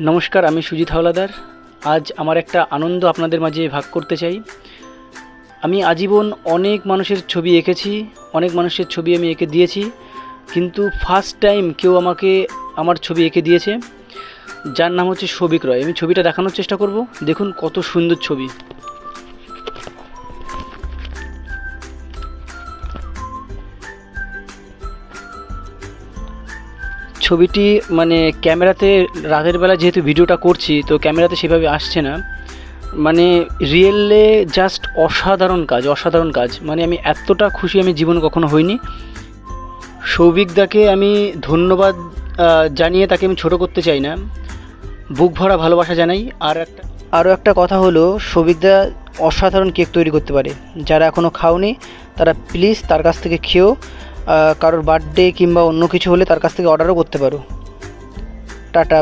নমস্কার, আমি সুজিত হাওলাদার। আজ আমার একটা আনন্দ আপনাদের মাঝে ভাগ করতে চাই। আমি আজীবন অনেক মানুষের ছবি এঁকেছি, অনেক মানুষের ছবি আমি এঁকে দিয়েছি, কিন্তু ফার্স্ট টাইম কেউ আমাকে আমার ছবি এঁকে দিয়েছে, যার নাম হচ্ছে সৌভিক রয়। আমি ছবিটা দেখানোর চেষ্টা করব। দেখুন কত সুন্দর ছবি। ছবিটি মানে ক্যামেরাতে রাতের বেলা যেহেতু ভিডিওটা করছি, তো ক্যামেরাতে সেভাবে আসছে না। মানে রিয়েলে জাস্ট অসাধারণ কাজ, অসাধারণ কাজ। মানে আমি এতটা খুশি আমি জীবনে কখনো হইনি। সৌভিকদাকে আমি ধন্যবাদ জানিয়ে তাকে আমি ছোট করতে চাই না, বুক ভরা ভালোবাসা জানাই। আরও একটা কথা হলো, সৌভিকদা অসাধারণ কেক তৈরি করতে পারে। যারা এখনও খাওনি তারা প্লিজ তার কাছ থেকে খেও। কারোর বার্থডে কিংবা অন্য কিছু হলে তার কাছ থেকে অর্ডারও করতে পারো। টাটা।